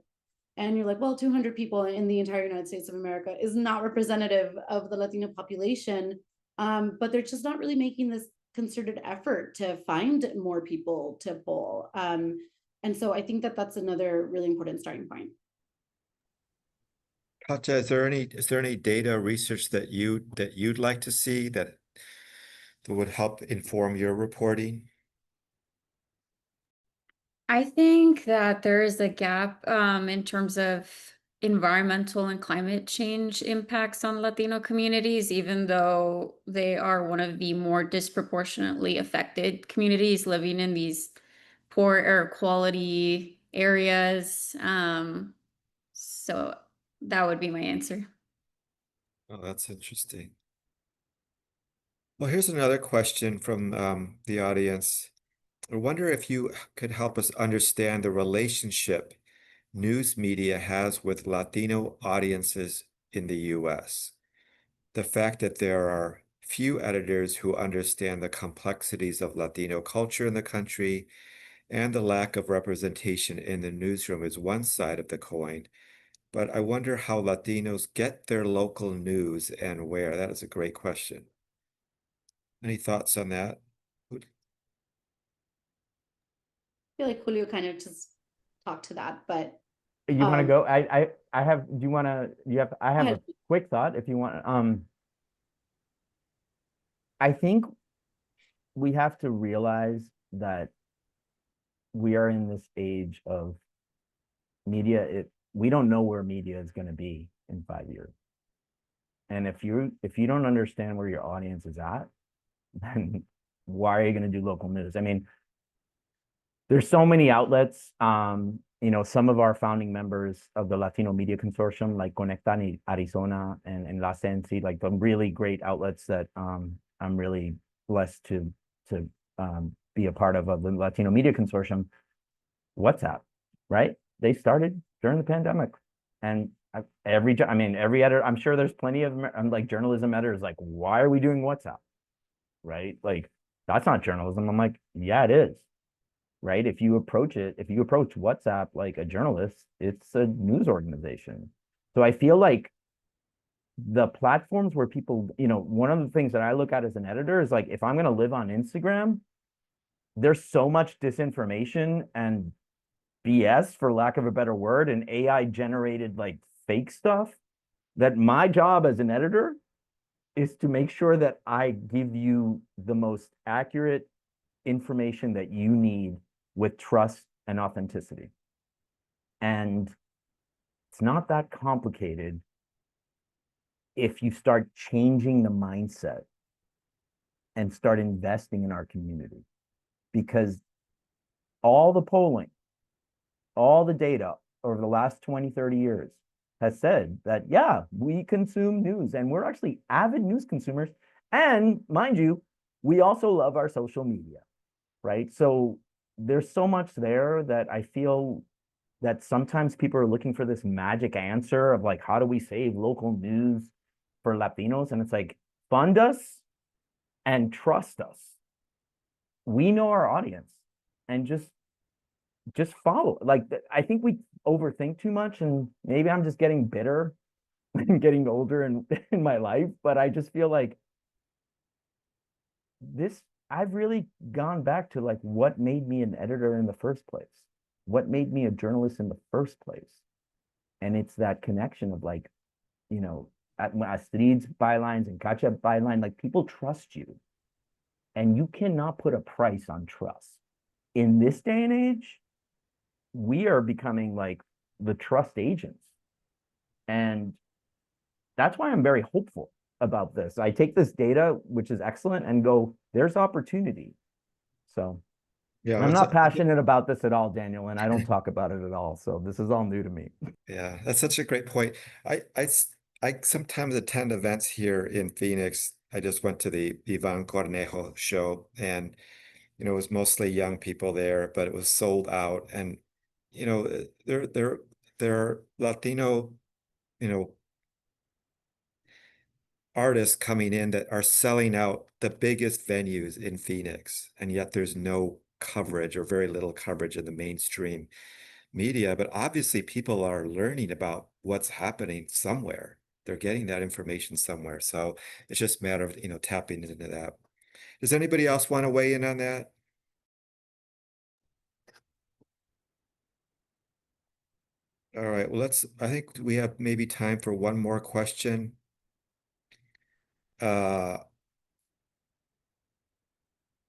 And you're like, well, 200 people in the entire United States of America is not representative of the Latino population. But they're just not really making this concerted effort to find more people to poll. And so I think that that's another really important starting point. Katja, is there any data research that you'd like to see that would help inform your reporting? I think that there is a gap in terms of environmental and climate change impacts on Latino communities, even though they are one of the more disproportionately affected communities living in these poor air quality areas. So that would be my answer. Oh, that's interesting. Well, here's another question from the audience. I wonder if you could help us understand the relationship news media has with Latino audiences in the US. The fact that there are few editors who understand the complexities of Latino culture in the country and the lack of representation in the newsroom is one side of the coin. But I wonder how Latinos get their local news and where. That is a great question. Any thoughts on that? I feel like Julio kind of just talked to that, but You want to go? I have. Do you want to? I have a quick thought if you want. I think we have to realize that we are in this age of media. We don't know where media is going to be in 5 years. And if you don't understand where your audience is at, then why are you going to do local news? I mean, there's so many outlets. Some of our founding members of the Latino Media Consortium, like Conecta Arizona and La Sensi, like the really great outlets that I'm really blessed to be a part of the Latino Media Consortium. WhatsApp, right? They started during the pandemic, and every editor, I'm sure there's plenty of like journalism editors like, why are we doing WhatsApp, right? Like, that's not journalism. I'm like, yeah, it is, right? If you approach WhatsApp like a journalist, it's a news organization. So I feel like the platforms where people, one of the things that I look at as an editor is like, if I'm going to live on Instagram, there's so much disinformation and BS, for lack of a better word, and AI generated like fake stuff, that my job as an editor is to make sure that I give you the most accurate information that you need with trust and authenticity. And it's not that complicated if you start changing the mindset and start investing in our community. Because all the polling, all the data over the last 20, 30 years has said that, yeah, we consume news and we're actually avid news consumers. And mind you, we also love our social media, right? So there's so much there that I feel that sometimes people are looking for this magic answer of like, how do we save local news for Latinos? And it's like, fund us and trust us. We know our audience, and just follow. Like, I think we overthink too much, and maybe I'm just getting bitter and getting older in my life, but I just feel like I've really gone back to like what made me an editor in the first place, what made me a journalist in the first place. And it's that connection of like, you know, Astrid's bylines and Katya byline, like people trust you. And you cannot put a price on trust. In this day and age, we are becoming like the trust agents. And that's why I'm very hopeful about this. I take this data, which is excellent, and go, there's opportunity. So Yeah, I'm not passionate about this at all, Daniel, and I don't talk about it at all. So this is all new to me. yeah, that's such a great point. I sometimes attend events here in Phoenix. I just went to the Ivan Cornejo show, and it was mostly young people there, but it was sold out. And there are Latino, you know, artists coming in that are selling out the biggest venues in Phoenix, and yet there's no coverage or very little coverage in the mainstream media. But obviously people are learning about what's happening somewhere. They're getting that information somewhere. So it's just a matter of, tapping into that. Does anybody else want to weigh in on that? All right, well, I think we have maybe time for one more question.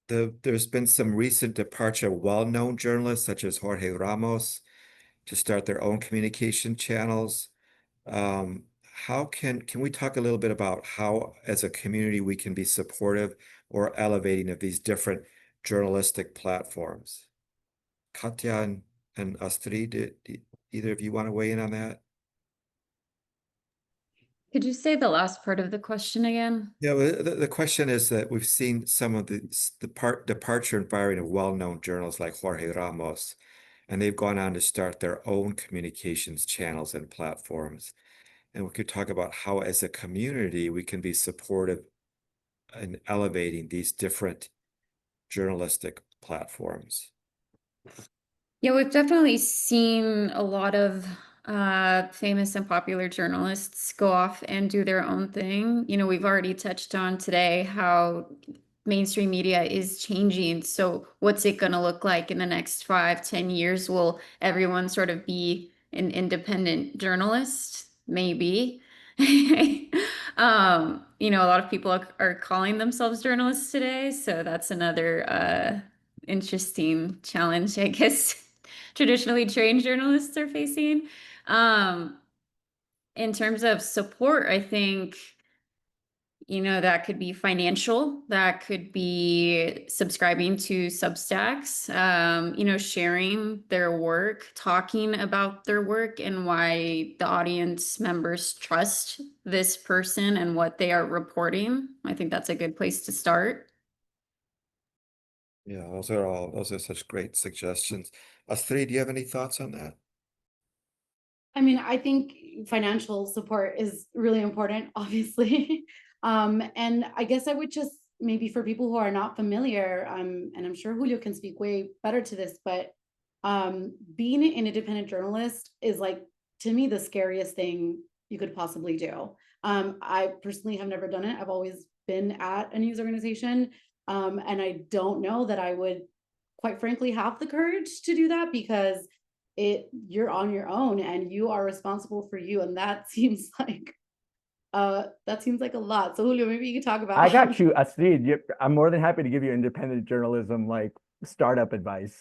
There's been some recent departure of well-known journalists such as Jorge Ramos to start their own communication channels. How can we talk a little bit about how, as a community, we can be supportive or elevating of these different journalistic platforms? Katya and Astrid, either of you want to weigh in on that? Could you say the last part of the question again? Yeah, the question is that we've seen some of the departure and firing of well-known journalists like Jorge Ramos, and they've gone on to start their own communications channels and platforms. And we could talk about how, as a community, we can be supportive in elevating these different journalistic platforms. Yeah, we've definitely seen a lot of famous and popular journalists go off and do their own thing. We've already touched on today how mainstream media is changing. So what's it going to look like in the next 5, 10 years? Will everyone sort of be an independent journalist? Maybe. A lot of people are calling themselves journalists today. So that's another interesting challenge, I guess, traditionally trained journalists are facing. In terms of support, I think, that could be financial, that could be subscribing to Substacks, sharing their work, talking about their work and why the audience members trust this person and what they are reporting. I think that's a good place to start. Yeah, those are such great suggestions. Astrid, do you have any thoughts on that? I mean, I think financial support is really important, obviously. And I guess I would just, maybe for people who are not familiar, and I'm sure Julio can speak way better to this, but being an independent journalist is, like, to me, the scariest thing you could possibly do. I personally have never done it. I've always been at a news organization, and I don't know that I would, quite frankly, have the courage to do that, because you're on your own and you are responsible for you, and that seems like That seems like a lot. So Julio, maybe you could talk about I got you, Astrid. I'm more than happy to give you independent journalism, like startup advice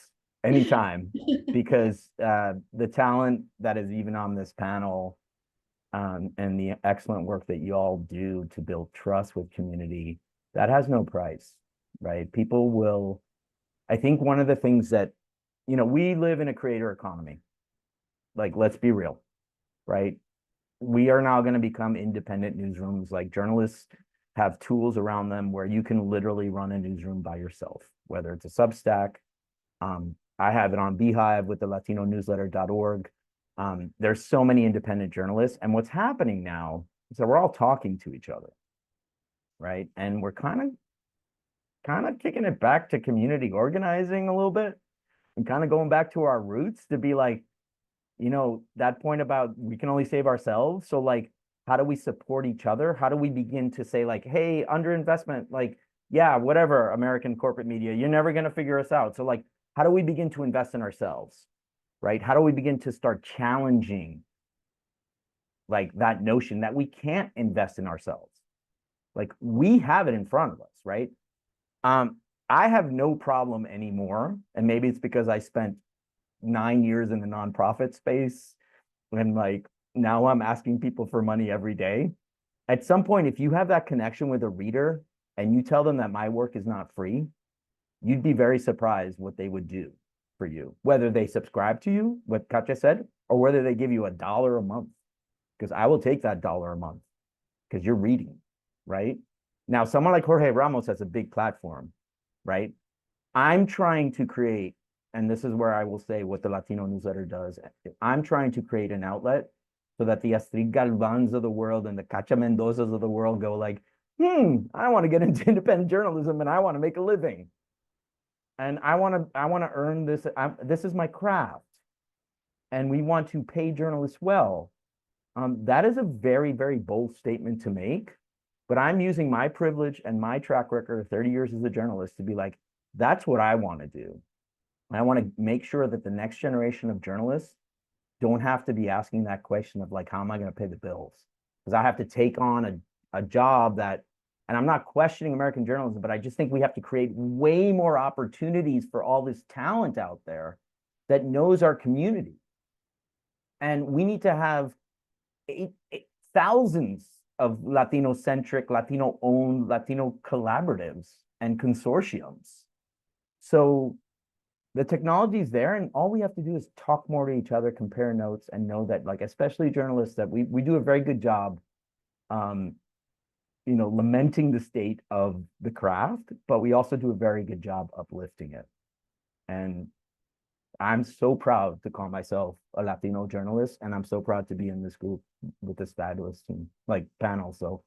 anytime, because the talent that is even on this panel, and the excellent work that you all do to build trust with community, that has no price, right? People will, I think one of the things that, we live in a creator economy. Like, let's be real, right? We are now going to become independent newsrooms. Like, journalists have tools around them where you can literally run a newsroom by yourself, whether it's a Substack. I have it on Beehive with the latinonewsletter.org. There's so many independent journalists. And what's happening now is that we're all talking to each other, right? And we're kind of kicking it back to community organizing a little bit and kind of going back to our roots to be like, that point about we can only save ourselves. So like, how do we support each other? How do we begin to say like, hey, underinvestment, like, yeah, whatever, American corporate media, you're never going to figure us out. So like, how do we begin to invest in ourselves, right? How do we begin to start challenging like that notion that we can't invest in ourselves? Like, we have it in front of us, right? I have no problem anymore. And maybe it's because I spent 9 years in the nonprofit space and like now I'm asking people for money every day. At some point, if you have that connection with a reader and you tell them that my work is not free, you'd be very surprised what they would do for you, whether they subscribe to you, what Katya said, or whether they give you $1 a month, because I will take that $1 a month because you're reading, right? Now, someone like Jorge Ramos has a big platform, right? I'm trying to create, and this is where I will say what the Latino newsletter does. I'm trying to create an outlet so that the Astrid Galvans of the world and the Cacha Mendozas of the world go like, I want to get into independent journalism and I want to make a living. And I want to earn this. This is my craft. And we want to pay journalists well. That is a very, very bold statement to make. But I'm using my privilege and my track record of 30 years as a journalist to be like, that's what I want to do. I want to make sure that the next generation of journalists don't have to be asking that question of like, how am I going to pay the bills? Because I have to take on a job that, and I'm not questioning American journalism, but I just think we have to create way more opportunities for all this talent out there that knows our community. And we need to have thousands of Latino-centric, Latino-owned, Latino collaboratives and consortiums. So the technology is there, and all we have to do is talk more to each other, compare notes, and know that, like, especially journalists, that we do a very good job, lamenting the state of the craft, but we also do a very good job uplifting it. And I'm so proud to call myself a Latino journalist, and I'm so proud to be in this group with this fabulous team, like panel. So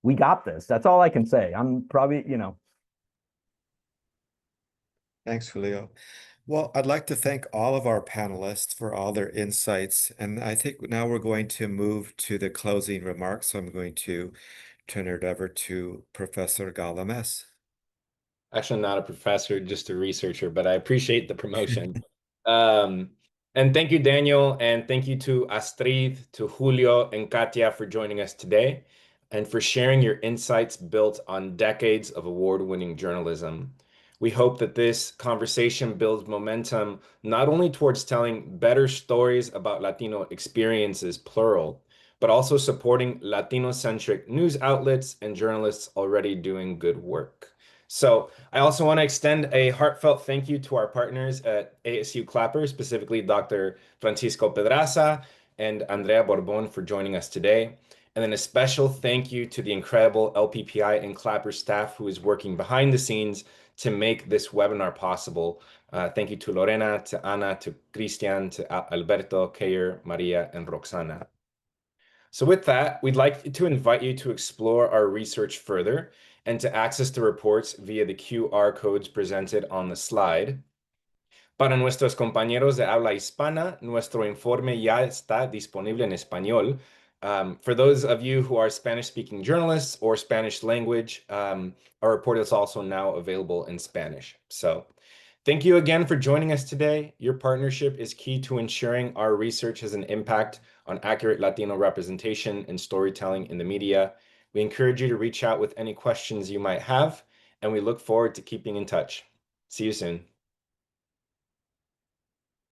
we got this. That's all I can say. I'm probably, Thanks, Julio. Well, I'd like to thank all of our panelists for all their insights. And I think now we're going to move to the closing remarks. So I'm going to turn it over to Professor Galames. Actually, not a professor, just a researcher, but I appreciate the promotion. And thank you, Daniel, and thank you to Astrid, to Julio, and Katia for joining us today, and for sharing your insights built on decades of award-winning journalism. We hope that this conversation builds momentum not only towards telling better stories about Latino experiences, plural, but also supporting Latino-centric news outlets and journalists already doing good work. So I also want to extend a heartfelt thank you to our partners at ASU Clapper, specifically Dr. Francisco Pedraza and Andrea Borbon for joining us today. And then a special thank you to the incredible LPPI and Clapper staff who is working behind the scenes to make this webinar possible. Thank you to Lorena, to Ana, to Christian, to Alberto, Keir, Maria, and Roxana. So with that, we'd like to invite you to explore our research further and to access the reports via the QR codes presented on the slide. Para nuestros compañeros de habla hispana, nuestro informe ya está disponible en español. For those of you who are Spanish-speaking journalists or Spanish language, our report is also now available in Spanish. So Thank you again for joining us today. Your partnership is key to ensuring our research has an impact on accurate Latino representation and storytelling in the media. We encourage you to reach out with any questions you might have, and we look forward to keeping in touch. See you soon.